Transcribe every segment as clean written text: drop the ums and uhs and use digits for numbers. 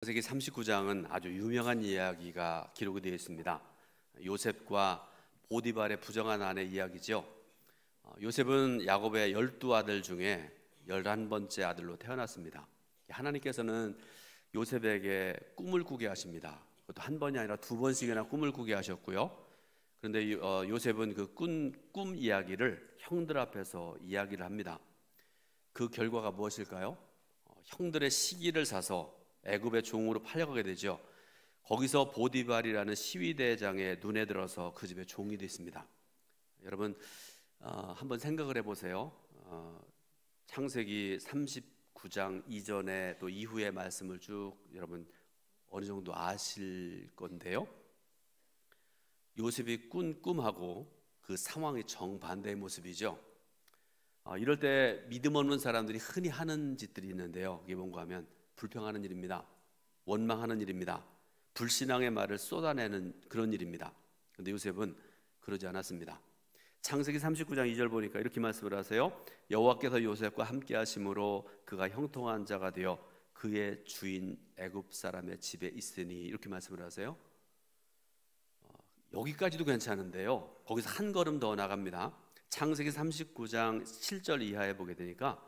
창세기 39장은 아주 유명한 이야기가 기록이 되어 있습니다. 요셉과 보디발의 부정한 아내 이야기죠. 요셉은 야곱의 12아들 중에 11번째 아들로 태어났습니다. 하나님께서는 요셉에게 꿈을 꾸게 하십니다. 그것도 한 번이 아니라 두 번씩이나 꿈을 꾸게 하셨고요. 그런데 요셉은 그 꿈 이야기를 형들 앞에서 이야기를 합니다. 그 결과가 무엇일까요? 형들의 시기를 사서 애굽의 종으로 팔려가게 되죠. 거기서 보디발이라는 시위대장의 눈에 들어서 그 집의 종이 됐습니다. 여러분 한번 생각을 해보세요. 창세기 39장 이전에 또 이후의 말씀을 쭉 여러분 어느 정도 아실 건데요. 요셉이 꾼 꿈하고 그 상황이 정반대의 모습이죠. 이럴 때 믿음 없는 사람들이 흔히 하는 짓들이 있는데요. 그게 뭔가 하면 불평하는 일입니다. 원망하는 일입니다. 불신앙의 말을 쏟아내는 그런 일입니다. 그런데 요셉은 그러지 않았습니다. 창세기 39장 2절 보니까 이렇게 말씀을 하세요. 여호와께서 요셉과 함께 하심으로 그가 형통한 자가 되어 그의 주인 애굽 사람의 집에 있으니, 이렇게 말씀을 하세요. 여기까지도 괜찮은데요, 거기서 한 걸음 더 나갑니다. 창세기 39장 7절 이하에 보게 되니까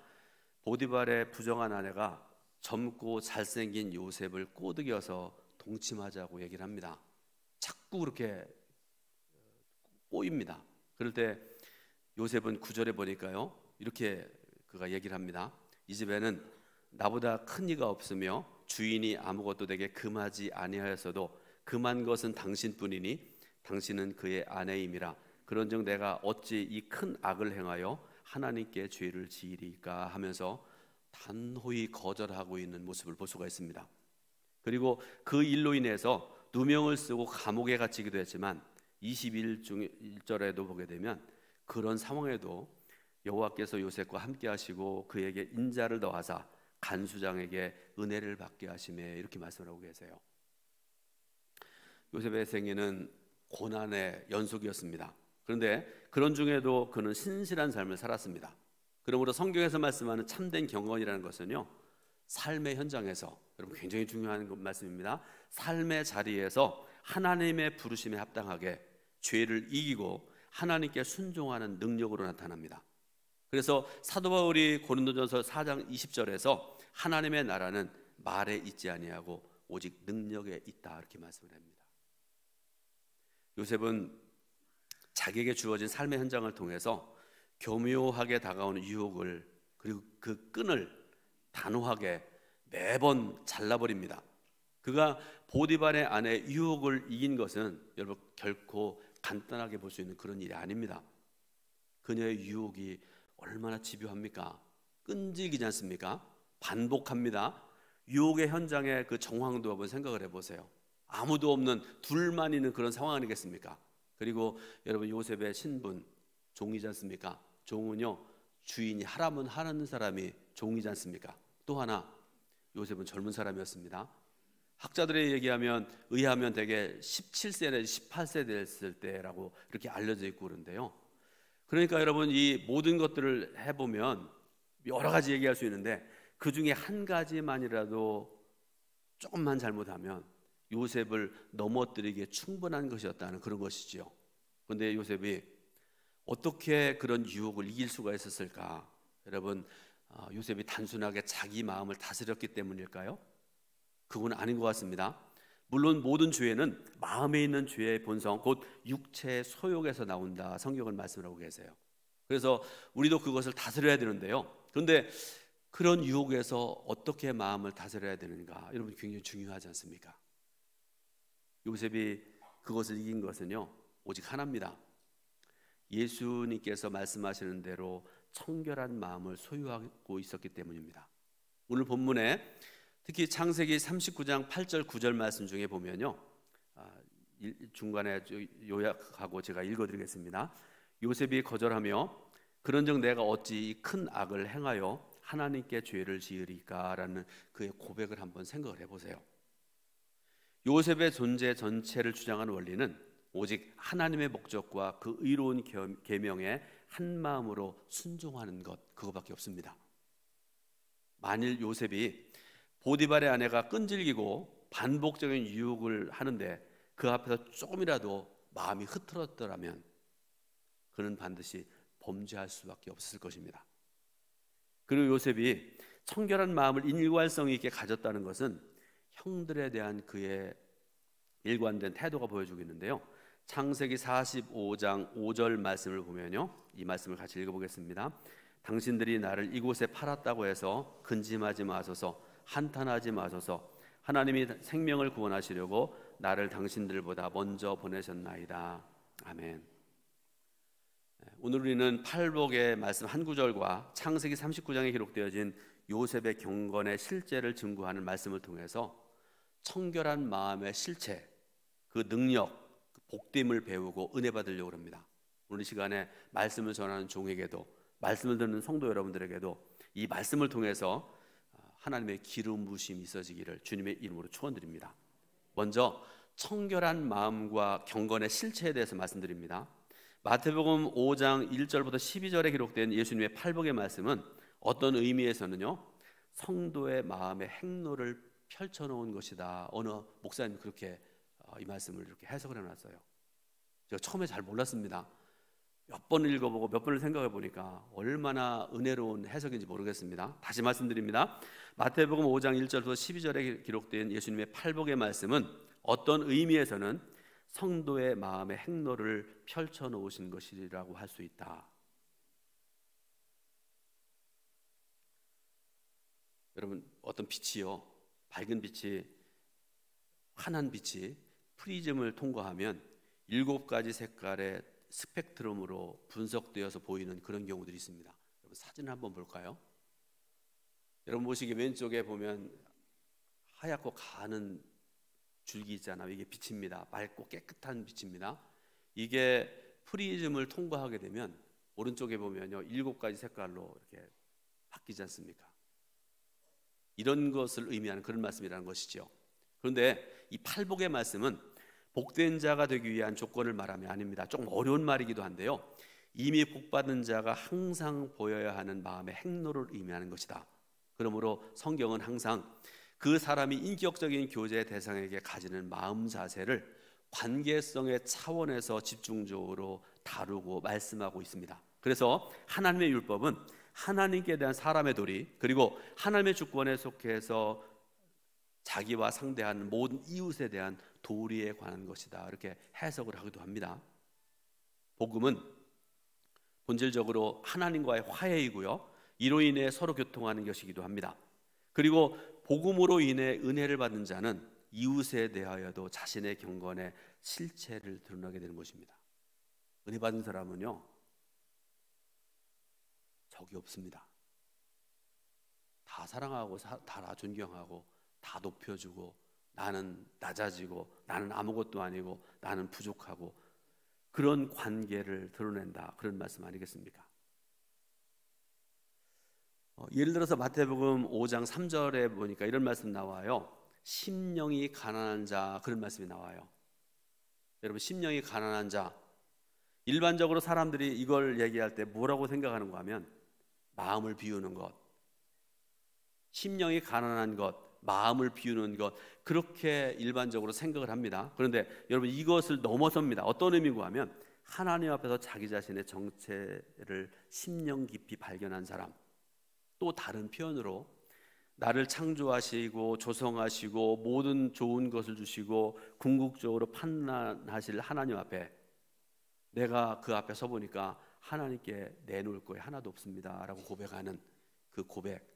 보디발의 부정한 아내가 젊고 잘생긴 요셉을 꼬드겨서 동침하자고 얘기를 합니다. 자꾸 그렇게 꼬입니다. 그럴 때 요셉은 9절에 보니까요, 이렇게 그가 얘기를 합니다. 이 집에는 나보다 큰 이가 없으며 주인이 아무것도 내게 금하지 아니하였어도 금한 것은 당신뿐이니 당신은 그의 아내임이라. 그런즉 내가 어찌 이 큰 악을 행하여 하나님께 죄를 지으리까 하면서 단호히 거절하고 있는 모습을 볼 수가 있습니다. 그리고 그 일로 인해서 누명을 쓰고 감옥에 갇히기도 했지만 21절에도 보게 되면 그런 상황에도 여호와께서 요셉과 함께 하시고 그에게 인자를 더하사 간수장에게 은혜를 받게 하시매, 이렇게 말씀하고 계세요. 요셉의 생애는 고난의 연속이었습니다. 그런데 그런 중에도 그는 신실한 삶을 살았습니다. 그러므로 성경에서 말씀하는 참된 경건이라는 것은요, 삶의 현장에서, 여러분 굉장히 중요한 말씀입니다. 삶의 자리에서 하나님의 부르심에 합당하게 죄를 이기고 하나님께 순종하는 능력으로 나타납니다. 그래서 사도 바울이 고린도전서 4장 20절에서 하나님의 나라는 말에 있지 아니하고 오직 능력에 있다, 이렇게 말씀을 합니다. 요셉은 자기에게 주어진 삶의 현장을 통해서 교묘하게 다가오는 유혹을, 그리고 그 끈을 단호하게 매번 잘라버립니다. 그가 보디발의 아내의 유혹을 이긴 것은 여러분 결코 간단하게 볼 수 있는 그런 일이 아닙니다. 그녀의 유혹이 얼마나 집요합니까? 끈질기지 않습니까? 반복합니다. 유혹의 현장의 그 정황도 한번 생각을 해보세요. 아무도 없는, 둘만 있는 그런 상황 아니겠습니까? 그리고 여러분 요셉의 신분, 종이지 않습니까? 종은요, 주인이 하라면 하는 사람이 종이지 않습니까? 또 하나, 요셉은 젊은 사람이었습니다. 학자들에 의하면 대개 17세 내지 18세 됐을 때라고 이렇게 알려져 있고 그런데요. 그러니까 여러분 이 모든 것들을 해보면 여러 가지 얘기할 수 있는데 그 중에 한 가지만이라도 조금만 잘못하면 요셉을 넘어뜨리기에 충분한 것이었다는 그런 것이지요. 그런데 요셉이 어떻게 그런 유혹을 이길 수가 있었을까? 여러분, 요셉이 단순하게 자기 마음을 다스렸기 때문일까요? 그건 아닌 것 같습니다. 물론 모든 죄는 마음에 있는 죄의 본성, 곧 육체의 소욕에서 나온다, 성경은 말씀하고 계세요. 그래서 우리도 그것을 다스려야 되는데요. 그런데 그런 유혹에서 어떻게 마음을 다스려야 되는가, 여러분 굉장히 중요하지 않습니까? 요셉이 그것을 이긴 것은요, 오직 하나입니다. 예수님께서 말씀하시는 대로 청결한 마음을 소유하고 있었기 때문입니다. 오늘 본문에 특히 창세기 39장 8절 9절 말씀 중에 보면요, 중간에 요약하고 제가 읽어드리겠습니다. 요셉이 거절하며 그런즉 내가 어찌 이 큰 악을 행하여 하나님께 죄를 지으리까 라는 그의 고백을 한번 생각을 해보세요. 요셉의 존재 전체를 주장하는 원리는 오직 하나님의 목적과 그 의로운 계명에 한 마음으로 순종하는 것, 그거밖에 없습니다. 만일 요셉이 보디발의 아내가 끈질기고 반복적인 유혹을 하는데 그 앞에서 조금이라도 마음이 흐트러졌더라면 그는 반드시 범죄할 수밖에 없을 것입니다. 그리고 요셉이 청결한 마음을 일관성 있게 가졌다는 것은 형들에 대한 그의 일관된 태도가 보여주고 있는데요. 창세기 45장 5절 말씀을 보면요, 이 말씀을 같이 읽어보겠습니다. 당신들이 나를 이곳에 팔았다고 해서 근심하지 마소서, 한탄하지 마소서. 하나님이 생명을 구원하시려고 나를 당신들보다 먼저 보내셨나이다. 아멘. 오늘 우리는 팔복의 말씀 한 구절과 창세기 39장에 기록되어진 요셉의 경건의 실제를 증거하는 말씀을 통해서 청결한 마음의 실체, 그 능력, 그 복됨을 배우고 은혜 받으려고 합니다. 오늘 이 시간에 말씀을 전하는 종에게도, 말씀을 듣는 성도 여러분들에게도 이 말씀을 통해서 하나님의 기름 부으심이 있어지기를 주님의 이름으로 축원드립니다. 먼저 청결한 마음과 경건의 실체에 대해서 말씀드립니다. 마태복음 5장 1절부터 12절에 기록된 예수님의 팔복의 말씀은 어떤 의미에서는요, 성도의 마음의 행로를 펼쳐놓은 것이다. 어느 목사님 그렇게 이 말씀을 이렇게 해석을 해놨어요. 제가 처음에 잘 몰랐습니다. 몇 번을 읽어보고 몇 번을 생각해 보니까 얼마나 은혜로운 해석인지 모르겠습니다. 다시 말씀드립니다. 마태복음 5장 1절부터 12절에 기록된 예수님의 팔복의 말씀은 어떤 의미에서는 성도의 마음의 행로를 펼쳐놓으신 것이라고 할 수 있다. 여러분, 어떤 빛이요, 밝은 빛이, 환한 빛이 프리즘을 통과하면 7가지 색깔의 스펙트럼으로 분석되어서 보이는 그런 경우들이 있습니다. 여러분, 사진 한번 볼까요? 여러분 보시기 왼쪽에 보면 하얗고 가는 줄기 있잖아요. 이게 빛입니다. 맑고 깨끗한 빛입니다. 이게 프리즘을 통과하게 되면 오른쪽에 보면요, 7가지 색깔로 이렇게 바뀌지 않습니까? 이런 것을 의미하는 그런 말씀이라는 것이죠. 그런데 이 팔복의 말씀은 복된 자가 되기 위한 조건을 말함이 아닙니다. 조금 어려운 말이기도 한데요, 이미 복받은 자가 항상 보여야 하는 마음의 행로를 의미하는 것이다. 그러므로 성경은 항상 그 사람이 인격적인 교제 대상에게 가지는 마음 자세를 관계성의 차원에서 집중적으로 다루고 말씀하고 있습니다. 그래서 하나님의 율법은 하나님께 대한 사람의 도리, 그리고 하나님의 주권에 속해서 자기와 상대하는 모든 이웃에 대한 도리에 관한 것이다, 이렇게 해석을 하기도 합니다. 복음은 본질적으로 하나님과의 화해이고요, 이로 인해 서로 교통하는 것이기도 합니다. 그리고 복음으로 인해 은혜를 받은 자는 이웃에 대하여도 자신의 경건의 실체를 드러나게 되는 것입니다. 은혜 받은 사람은요, 적이 없습니다. 다 사랑하고 다 존경하고 다 높여주고, 나는 낮아지고 나는 아무것도 아니고 나는 부족하고, 그런 관계를 드러낸다, 그런 말씀 아니겠습니까? 예를 들어서 마태복음 5장 3절에 보니까 이런 말씀 나와요. 심령이 가난한 자, 그런 말씀이 나와요. 여러분, 심령이 가난한 자, 일반적으로 사람들이 이걸 얘기할 때 뭐라고 생각하는가 하면 마음을 비우는 것, 심령이 가난한 것, 마음을 비우는 것, 그렇게 일반적으로 생각을 합니다. 그런데 여러분, 이것을 넘어섭니다. 어떤 의미고 하면 하나님 앞에서 자기 자신의 정체를 심령 깊이 발견한 사람, 또 다른 표현으로 나를 창조하시고 조성하시고 모든 좋은 것을 주시고 궁극적으로 판단하실 하나님 앞에 내가 그 앞에 서 보니까 하나님께 내놓을 거에 하나도 없습니다 라고 고백하는 그 고백,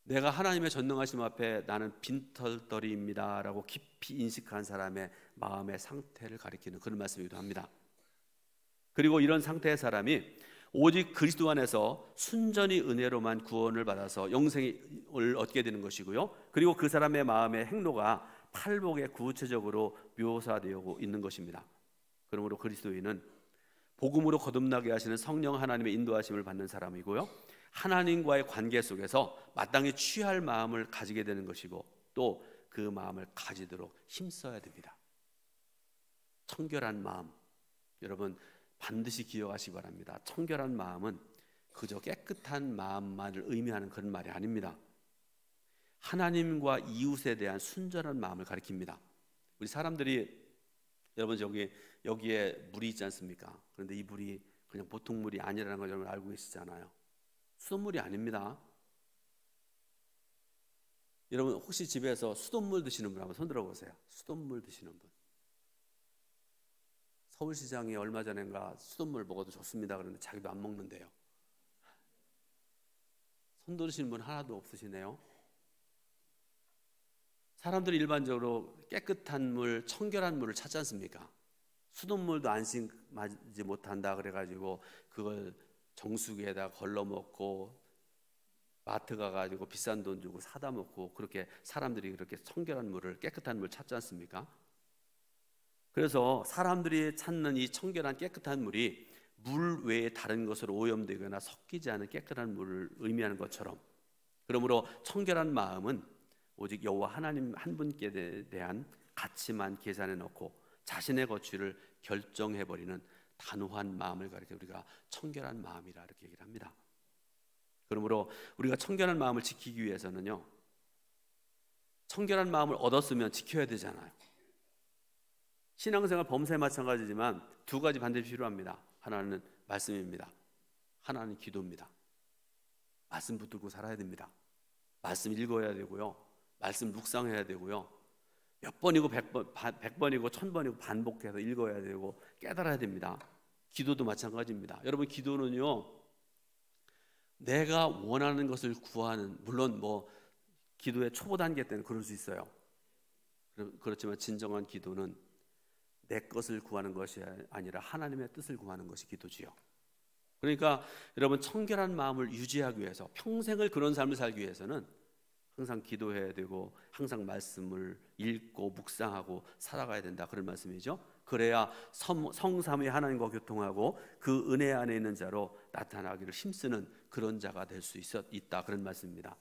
내가 하나님의 전능하심 앞에 나는 빈털터리입니다 라고 깊이 인식한 사람의 마음의 상태를 가리키는 그런 말씀이기도 합니다. 그리고 이런 상태의 사람이 오직 그리스도 안에서 순전히 은혜로만 구원을 받아서 영생을 얻게 되는 것이고요, 그리고 그 사람의 마음의 행로가 팔복에 구체적으로 묘사되고 있는 것입니다. 그러므로 그리스도인은 복음으로 거듭나게 하시는 성령 하나님의 인도하심을 받는 사람이고요, 하나님과의 관계 속에서 마땅히 취할 마음을 가지게 되는 것이고, 또 그 마음을 가지도록 힘써야 됩니다. 청결한 마음, 여러분 반드시 기억하시기 바랍니다. 청결한 마음은 그저 깨끗한 마음만을 의미하는 그런 말이 아닙니다. 하나님과 이웃에 대한 순전한 마음을 가리킵니다. 우리 사람들이 여러분 여기에 물이 있지 않습니까? 그런데 이 물이 그냥 보통 물이 아니라는 걸 여러분 알고 계시잖아요. 수돗물이 아닙니다. 여러분 혹시 집에서 수돗물 드시는 분 한번 손 들어보세요. 수돗물 드시는 분. 서울시장이 얼마 전인가 수돗물 먹어도 좋습니다 그런데 자기도 안 먹는데요. 손 들으시는 분 하나도 없으시네요. 사람들이 일반적으로 깨끗한 물, 청결한 물을 찾지 않습니까? 수돗물도 안심하지 못한다 그래가지고 그걸 정수기에다 걸러 먹고 마트 가가지고 비싼 돈 주고 사다 먹고 그렇게 사람들이 그렇게 청결한 물을, 깨끗한 물을 찾지 않습니까? 그래서 사람들이 찾는 이 청결한 깨끗한 물이 물 외에 다른 것으로 오염되거나 섞이지 않은 깨끗한 물을 의미하는 것처럼, 그러므로 청결한 마음은 오직 여호와 하나님 한 분께 대한 가치만 계산해 놓고 자신의 거취를 결정해버리는 단호한 마음을 가리켜 우리가 청결한 마음이라 이렇게 얘기를 합니다. 그러므로 우리가 청결한 마음을 지키기 위해서는요, 청결한 마음을 얻었으면 지켜야 되잖아요. 신앙생활 범사에 마찬가지지만 두 가지 반드시 필요합니다. 하나는 말씀입니다. 하나는 기도입니다. 말씀 붙들고 살아야 됩니다. 말씀 읽어야 되고요, 말씀 묵상해야 되고요, 몇 번이고 100번이고 1000번이고 반복해서 읽어야 되고 깨달아야 됩니다. 기도도 마찬가지입니다. 여러분, 기도는요, 내가 원하는 것을 구하는, 물론 기도의 초보 단계 때는 그럴 수 있어요. 그렇지만 진정한 기도는 내 것을 구하는 것이 아니라 하나님의 뜻을 구하는 것이 기도지요. 그러니까 여러분, 청결한 마음을 유지하기 위해서, 평생을 그런 삶을 살기 위해서는 항상 기도해야 되고 항상 말씀을 읽고 묵상하고 살아가야 된다, 그런 말씀이죠. 그래야 성삼위 하나님과 교통하고 그 은혜 안에 있는 자로 나타나기를 힘쓰는 그런 자가 될 수 있다, 그런 말씀입니다.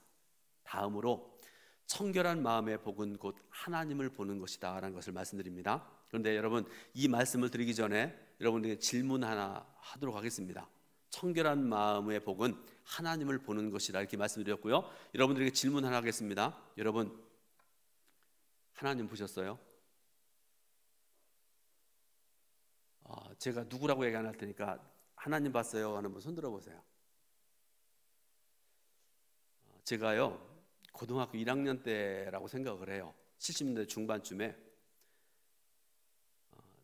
다음으로 청결한 마음의 복은 곧 하나님을 보는 것이다 라는 것을 말씀드립니다. 그런데 여러분, 이 말씀을 드리기 전에 여러분에게 질문 하나 하도록 하겠습니다. 청결한 마음의 복은 하나님을 보는 것이다, 이렇게 말씀드렸고요. 여러분들에게 질문 하나 하겠습니다. 여러분, 하나님 보셨어요? 제가 누구라고 얘기 안 할 테니까 하나님 봤어요 하는 분 손 들어보세요. 제가요, 고등학교 1학년 때라고 생각을 해요. 70년대 중반쯤에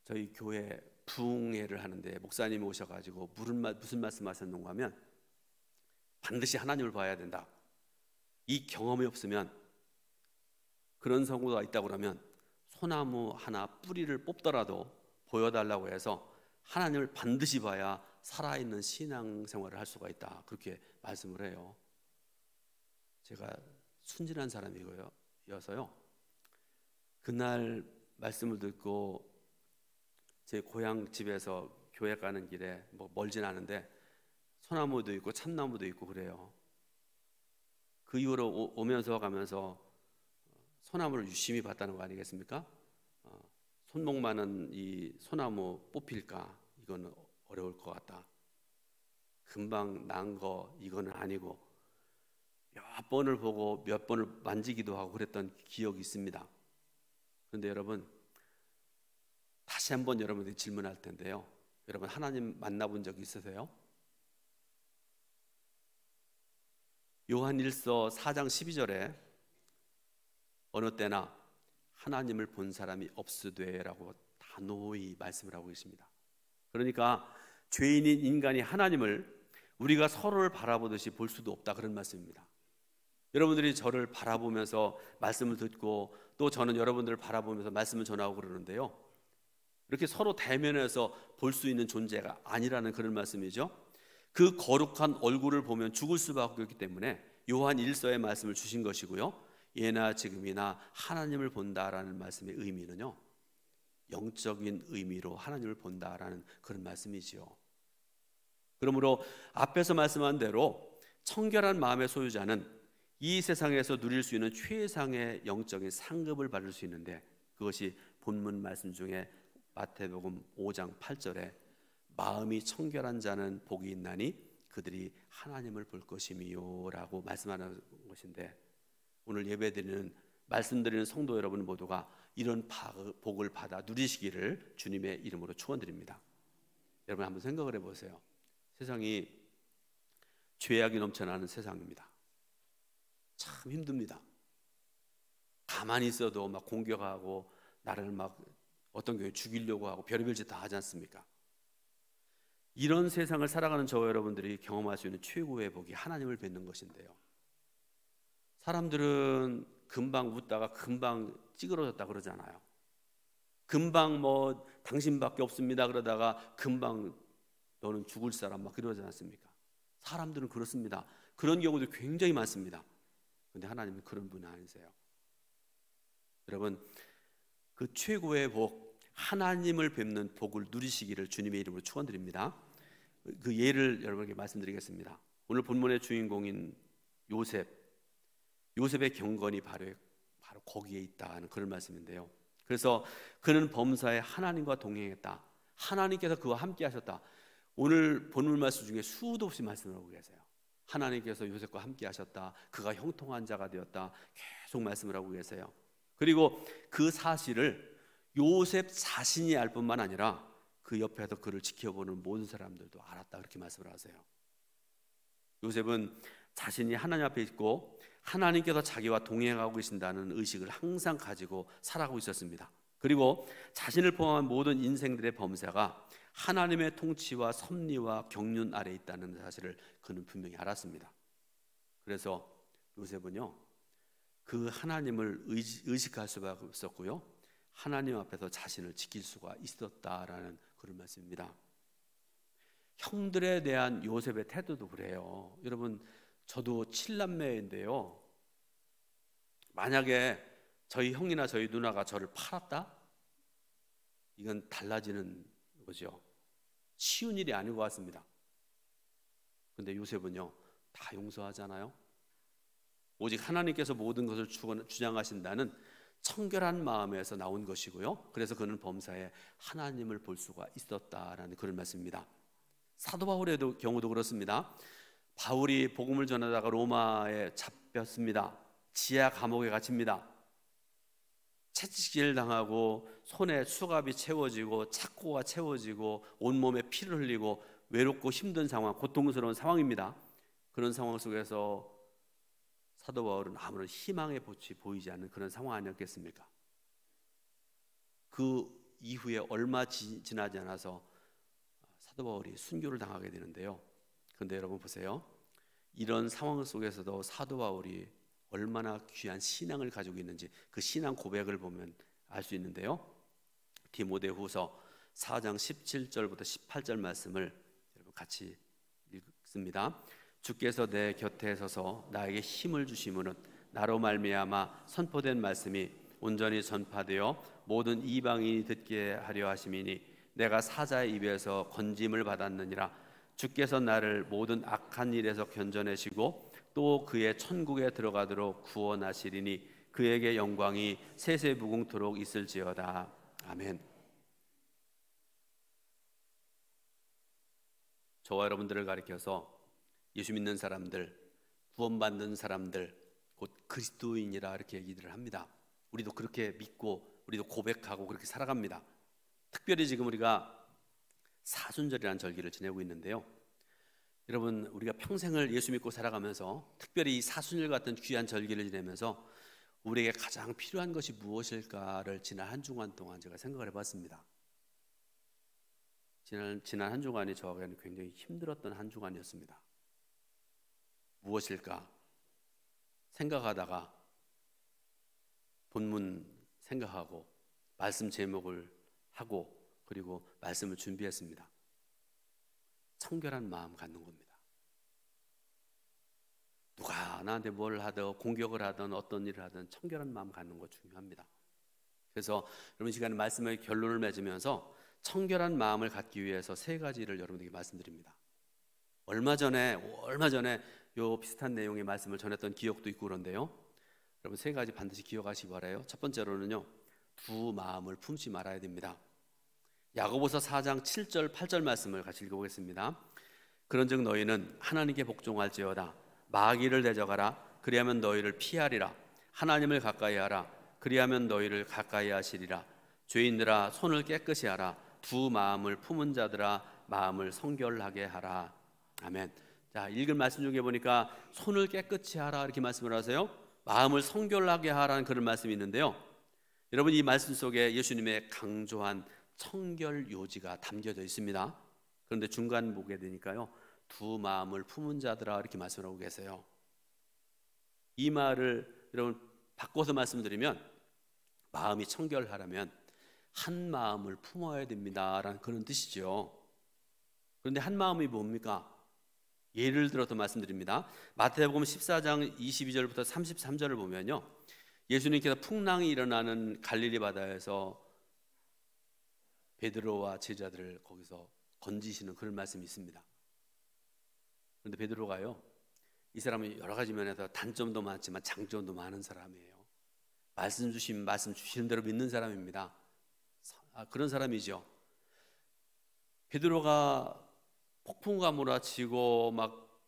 저희 교회 부흥회를 하는데 목사님이 오셔가지고 무슨 말씀 하셨는가 하면, 반드시 하나님을 봐야 된다. 이 경험이 없으면, 그런 성도가 있다고 그러면 소나무 하나 뿌리를 뽑더라도 보여달라고 해서 하나님을 반드시 봐야 살아있는 신앙생활을 할 수가 있다, 그렇게 말씀을 해요. 제가 순진한 사람이어서요, 그날 말씀을 듣고 제 고향 집에서 교회 가는 길에 멀진 않은데 소나무도 있고 참나무도 있고 그래요. 그 이후로 오면서 가면서 소나무를 유심히 봤다는 거 아니겠습니까? 손목만한 이 소나무 뽑힐까? 이거는 어려울 것 같다. 금방 난 거 이거는 아니고, 몇 번을 보고 몇 번을 만지기도 하고 그랬던 기억이 있습니다. 그런데 여러분, 다시 한번 여러분들이 질문할 텐데요, 여러분 하나님 만나본 적 있으세요? 요한 1서 4장 12절에 어느 때나 하나님을 본 사람이 없으되라고 단호히 말씀을 하고 계십니다. 그러니까 죄인인 인간이 하나님을 우리가 서로를 바라보듯이 볼 수도 없다, 그런 말씀입니다. 여러분들이 저를 바라보면서 말씀을 듣고 또 저는 여러분들을 바라보면서 말씀을 전하고 그러는데요, 이렇게 서로 대면해서 볼 수 있는 존재가 아니라는 그런 말씀이죠. 그 거룩한 얼굴을 보면 죽을 수밖에 없기 때문에 요한 1서의 말씀을 주신 것이고요, 예나 지금이나 하나님을 본다라는 말씀의 의미는요, 영적인 의미로 하나님을 본다라는 그런 말씀이지요. 그러므로 앞에서 말씀한 대로 청결한 마음의 소유자는 이 세상에서 누릴 수 있는 최상의 영적인 상급을 받을 수 있는데, 그것이 본문 말씀 중에 마태복음 5장 8절에 마음이 청결한 자는 복이 있나니 그들이 하나님을 볼 것이미요 라고 말씀하는 것인데, 오늘 예배드리는 말씀드리는 성도 여러분 모두가 이런 복을 받아 누리시기를 주님의 이름으로 축원드립니다. 여러분 한번 생각을 해보세요. 세상이 죄악이 넘쳐나는 세상입니다. 참 힘듭니다. 가만히 있어도 막 공격하고 나를 막 어떤 경우에 죽이려고 하고 별의별 짓 다 하지 않습니까? 이런 세상을 살아가는 저와 여러분들이 경험할 수 있는 최고의 복이 하나님을 뵙는 것인데요. 사람들은 금방 웃다가 금방 찌그러졌다 그러잖아요. 금방 뭐 당신밖에 없습니다 그러다가 금방 너는 죽을 사람 막 그러지 않습니까? 사람들은 그렇습니다. 그런 경우도 굉장히 많습니다. 그런데 하나님은 그런 분이 아니세요. 여러분, 그 최고의 복, 하나님을 뵙는 복을 누리시기를 주님의 이름으로 축원드립니다. 그 예를 여러분에게 말씀드리겠습니다. 오늘 본문의 주인공인 요셉의 경건이 바로 거기에 있다는 그런 말씀인데요. 그래서 그는 범사에 하나님과 동행했다. 하나님께서 그와 함께 하셨다. 오늘 본문 말씀 중에 수도 없이 말씀을 하고 계세요. 하나님께서 요셉과 함께 하셨다. 그가 형통한 자가 되었다. 계속 말씀을 하고 계세요. 그리고 그 사실을 요셉 자신이 알 뿐만 아니라 그 옆에서 그를 지켜보는 모든 사람들도 알았다. 그렇게 말씀을 하세요. 요셉은 자신이 하나님 앞에 있고 하나님께서 자기와 동행하고 계신다는 의식을 항상 가지고 살아가고 있었습니다. 그리고 자신을 포함한 모든 인생들의 범사가 하나님의 통치와 섭리와 경륜 아래 있다는 사실을 그는 분명히 알았습니다. 그래서 요셉은요, 그 하나님을 의식할 수밖에 없었고요, 하나님 앞에서 자신을 지킬 수가 있었다라는 그런 말씀입니다. 형들에 대한 요셉의 태도도 그래요. 여러분, 저도 7남매인데요. 만약에 저희 형이나 저희 누나가 저를 팔았다? 이건 달라지는 거죠. 쉬운 일이 아닌 것 같습니다. 그런데 요셉은요, 다 용서하잖아요. 오직 하나님께서 모든 것을 주장하신다는 청결한 마음에서 나온 것이고요. 그래서 그는 범사에 하나님을 볼 수가 있었다라는 그런 말씀입니다. 사도 바울의 경우도 그렇습니다. 바울이 복음을 전하다가 로마에 잡혔습니다. 지하 감옥에 갇힙니다. 채찍질 당하고 손에 수갑이 채워지고 착고가 채워지고 온몸에 피를 흘리고 외롭고 힘든 상황, 고통스러운 상황입니다. 그런 상황 속에서 사도 바울은 아무런 희망의 빛이 보이지 않는 그런 상황 아니었겠습니까? 그 이후에 얼마 지나지 않아서 사도 바울이 순교를 당하게 되는데요. 그런데 여러분 보세요. 이런 상황 속에서도 사도 바울이 얼마나 귀한 신앙을 가지고 있는지 그 신앙 고백을 보면 알 수 있는데요. 디모데후서 4장 17절부터 18절 말씀을 여러분 같이 읽습니다. 주께서 내 곁에 서서 나에게 힘을 주심으로는 나로 말미암아 선포된 말씀이 온전히 전파되어 모든 이방인이 듣게 하려 하심이니 내가 사자의 입에서 건짐을 받았느니라. 주께서 나를 모든 악한 일에서 견뎌내시고 또 그의 천국에 들어가도록 구원하시리니 그에게 영광이 세세무궁토록 있을지어다. 아멘. 저와 여러분들을 가리켜서 예수 믿는 사람들, 구원받는 사람들, 곧 그리스도인이라 이렇게 얘기를 합니다. 우리도 그렇게 믿고 우리도 고백하고 그렇게 살아갑니다. 특별히 지금 우리가 사순절이라는 절기를 지내고 있는데요. 여러분, 우리가 평생을 예수 믿고 살아가면서 특별히 이 사순절 같은 귀한 절기를 지내면서 우리에게 가장 필요한 것이 무엇일까를 지난 한 주간 동안 제가 생각을 해봤습니다. 지난 한 주간이 저에게는 굉장히 힘들었던 한 주간이었습니다. 무엇일까 생각하다가 본문 생각하고 말씀 제목을 하고 그리고 말씀을 준비했습니다. 청결한 마음 갖는 겁니다. 누가 나한테 뭘 하든 공격을 하든 어떤 일을 하든 청결한 마음 갖는 거 중요합니다. 그래서 여러분 시간에 말씀의 결론을 맺으면서 청결한 마음을 갖기 위해서 세 가지를 여러분에게 말씀드립니다. 얼마 전에 요 비슷한 내용의 말씀을 전했던 기억도 있고 그런데요. 여러분 세 가지 반드시 기억하시기 바라요. 첫 번째로는요, 두 마음을 품지 말아야 됩니다. 야고보서 4장 7절 8절 말씀을 같이 읽어보겠습니다. 그런즉 너희는 하나님께 복종할지어다. 마귀를 대적하라. 그리하면 너희를 피하리라. 하나님을 가까이 하라. 그리하면 너희를 가까이 하시리라. 죄인들아 손을 깨끗이 하라. 두 마음을 품은 자들아 마음을 성결하게 하라. 아멘. 자, 읽은 말씀 중에 보니까 손을 깨끗이 하라 이렇게 말씀을 하세요. 마음을 성결하게 하라는 그런 말씀이 있는데요. 여러분, 이 말씀 속에 예수님의 강조한 청결 요지가 담겨져 있습니다. 그런데 중간 보게 되니까요, 두 마음을 품은 자들아 이렇게 말씀하고 계세요. 이 말을 여러분 바꿔서 말씀드리면, 마음이 청결하려면 한 마음을 품어야 됩니다라는 그런 뜻이죠. 그런데 한 마음이 뭡니까? 예를 들어서 말씀드립니다. 마태복음 14장 22절부터 33절을 보면요, 예수님께서 풍랑이 일어나는 갈릴리 바다에서 베드로와 제자들을 거기서 건지시는 그런 말씀이 있습니다. 그런데 베드로가요, 이 사람은 여러 가지 면에서 단점도 많지만 장점도 많은 사람이에요. 말씀 주시는 대로 믿는 사람입니다. 그런 사람이죠. 베드로가 폭풍과 몰아치고 막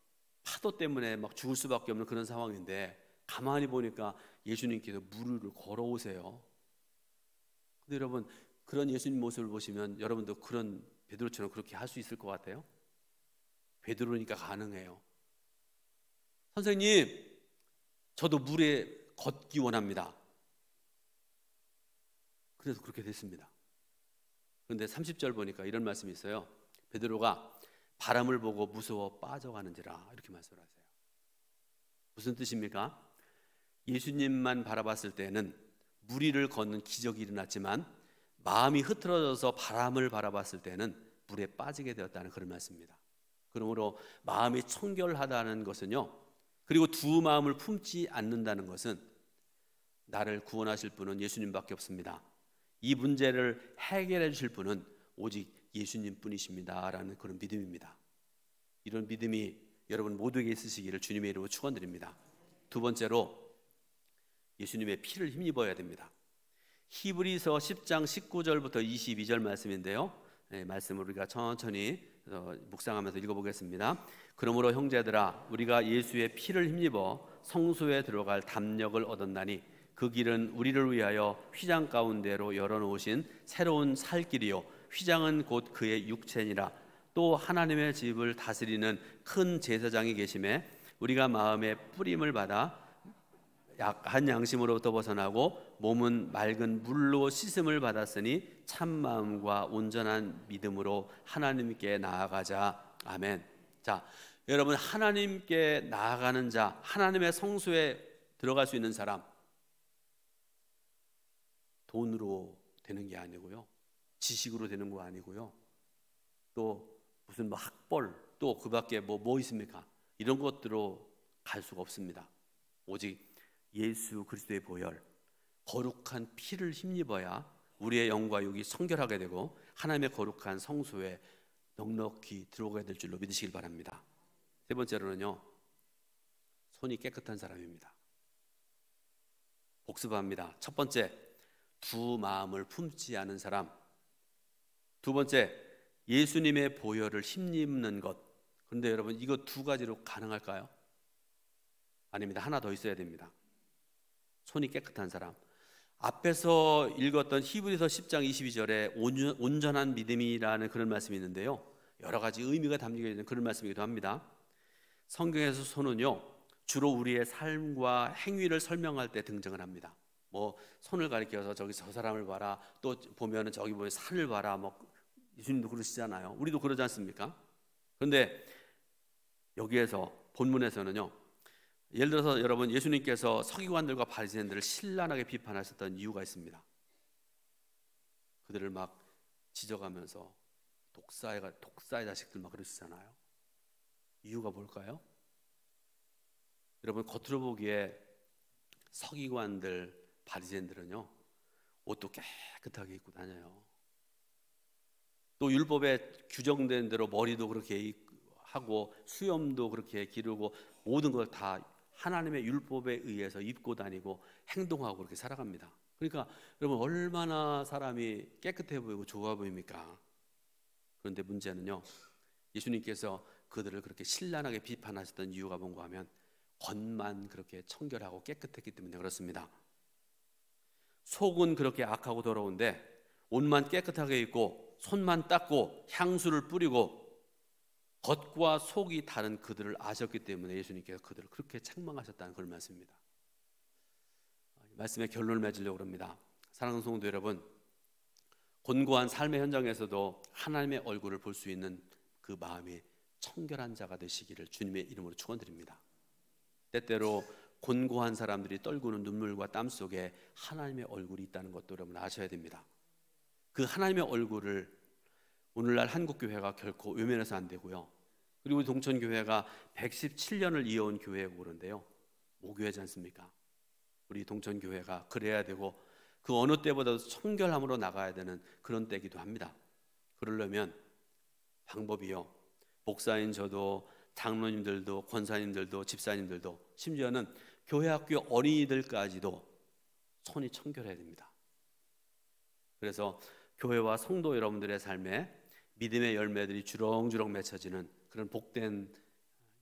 파도 때문에 막 죽을 수밖에 없는 그런 상황인데, 가만히 보니까 예수님께서 물 위를 걸어오세요. 근데 여러분, 그런 예수님 모습을 보시면 여러분도 그런 베드로처럼 그렇게 할 수 있을 것 같아요? 베드로니까 가능해요. 선생님, 저도 물에 걷기 원합니다. 그래서 그렇게 됐습니다. 그런데 30절 보니까 이런 말씀이 있어요. 베드로가 바람을 보고 무서워 빠져가는지라 이렇게 말씀을 하세요. 무슨 뜻입니까? 예수님만 바라봤을 때는 물 위를 걷는 기적이 일어났지만, 마음이 흐트러져서 바람을 바라봤을 때는 물에 빠지게 되었다는 그런 말씀입니다. 그러므로 마음이 청결하다는 것은요, 그리고 두 마음을 품지 않는다는 것은, 나를 구원하실 분은 예수님밖에 없습니다. 이 문제를 해결해 주실 분은 오직 예수님 뿐이십니다 라는 그런 믿음입니다. 이런 믿음이 여러분 모두에게 있으시기를 주님의 이름으로 축원드립니다. 두 번째로, 예수님의 피를 힘입어야 됩니다. 히브리서 10장 19절부터 22절 말씀인데요, 말씀을 우리가 천천히 묵상하면서 읽어보겠습니다. 그러므로 형제들아, 우리가 예수의 피를 힘입어 성소에 들어갈 담력을 얻었나니, 그 길은 우리를 위하여 휘장 가운데로 열어놓으신 새로운 살 길이요, 휘장은 곧 그의 육체니라. 또 하나님의 집을 다스리는 큰 제사장이 계심에, 우리가 마음의 뿌림을 받아 약한 양심으로부터 벗어나고 몸은 맑은 물로 씻음을 받았으니 참 마음과 온전한 믿음으로 하나님께 나아가자. 아멘. 자, 여러분, 하나님께 나아가는 자, 하나님의 성소에 들어갈 수 있는 사람, 돈으로 되는 게 아니고요, 지식으로 되는 거 아니고요, 또 무슨 뭐 학벌, 또 그 밖에 뭐 있습니까? 이런 것들로 갈 수가 없습니다. 오직 예수 그리스도의 보혈, 거룩한 피를 힘입어야 우리의 영과 육이 성결하게 되고 하나님의 거룩한 성소에 넉넉히 들어가야 될 줄로 믿으시길 바랍니다. 세 번째로는요, 손이 깨끗한 사람입니다. 복습합니다. 첫 번째, 두 마음을 품지 않은 사람. 두 번째, 예수님의 보혈을 힘입는 것. 그런데 여러분, 이거 두 가지로 가능할까요? 아닙니다. 하나 더 있어야 됩니다. 손이 깨끗한 사람. 앞에서 읽었던 히브리서 10장 22절에 온전한 믿음이라는 그런 말씀이 있는데요, 여러 가지 의미가 담겨 있는 그런 말씀이기도 합니다. 성경에서 손은요, 주로 우리의 삶과 행위를 설명할 때 등장을 합니다. 뭐 손을 가리켜서 저기 저 사람을 봐라, 또 보면은 저기 보면 산을 봐라, 뭐 예수님도 그러시잖아요. 우리도 그러지 않습니까? 그런데 여기에서 본문에서는요, 예를 들어서 여러분, 예수님께서 서기관들과 바리새인들을 신랄하게 비판하셨던 이유가 있습니다. 그들을 막 지적하면서 독사의 자식들 막 그러시잖아요. 이유가 뭘까요? 여러분, 겉으로 보기에 서기관들, 바리새인들은요, 옷도 깨끗하게 입고 다녀요. 또 율법에 규정된 대로 머리도 그렇게 하고 수염도 그렇게 기르고 모든 걸 다 하나님의 율법에 의해서 입고 다니고 행동하고 그렇게 살아갑니다. 그러니까 여러분, 얼마나 사람이 깨끗해 보이고 좋아 보입니까? 그런데 문제는요, 예수님께서 그들을 그렇게 신랄하게 비판하셨던 이유가 뭔가 하면, 겉만 그렇게 청결하고 깨끗했기 때문에 그렇습니다. 속은 그렇게 악하고 더러운데 옷만 깨끗하게 입고 손만 닦고 향수를 뿌리고 겉과 속이 다른 그들을 아셨기 때문에 예수님께서 그들을 그렇게 책망하셨다는 그런 말씀입니다. 말씀의 결론을 맺으려고 합니다. 사랑하는 성도 여러분, 곤고한 삶의 현장에서도 하나님의 얼굴을 볼 수 있는 그 마음이 청결한 자가 되시기를 주님의 이름으로 축원드립니다. 때때로 곤고한 사람들이 떨구는 눈물과 땀 속에 하나님의 얼굴이 있다는 것도 여러분 아셔야 됩니다. 그 하나님의 얼굴을 오늘날 한국교회가 결코 외면해서 안 되고요. 그리고 동천교회가 117년을 이어온 교회고 그런데요, 모교회지 않습니까? 우리 동천교회가 그래야 되고 그 어느 때보다도 청결함으로 나가야 되는 그런 때이기도 합니다. 그러려면 방법이요, 목사인 저도 장로님들도 권사님들도 집사님들도 심지어는 교회 학교 어린이들까지도 손이 청결해야 됩니다. 그래서 교회와 성도 여러분들의 삶에 믿음의 열매들이 주렁주렁 맺혀지는 그런 복된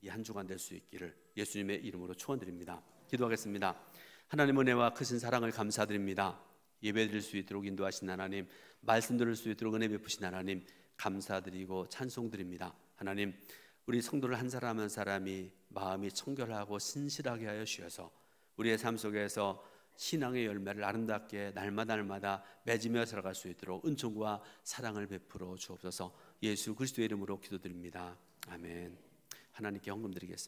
이 한 주간 될 수 있기를 예수님의 이름으로 축원드립니다. 기도하겠습니다. 하나님 은혜와 크신 사랑을 감사드립니다. 예배드릴 수 있도록 인도하신 하나님, 말씀 들을 수 있도록 은혜 베푸신 하나님 감사드리고 찬송드립니다. 하나님, 우리 성도를 한 사람 한 사람이 마음이 청결하고 신실하게 하여 주셔서 우리의 삶 속에서 신앙의 열매를 아름답게 날마다 맺으며 살아갈 수 있도록 은총과 사랑을 베풀어 주옵소서. 예수 그리스도의 이름으로 기도드립니다. 아멘. 하나님께 헌금 드리겠습니다.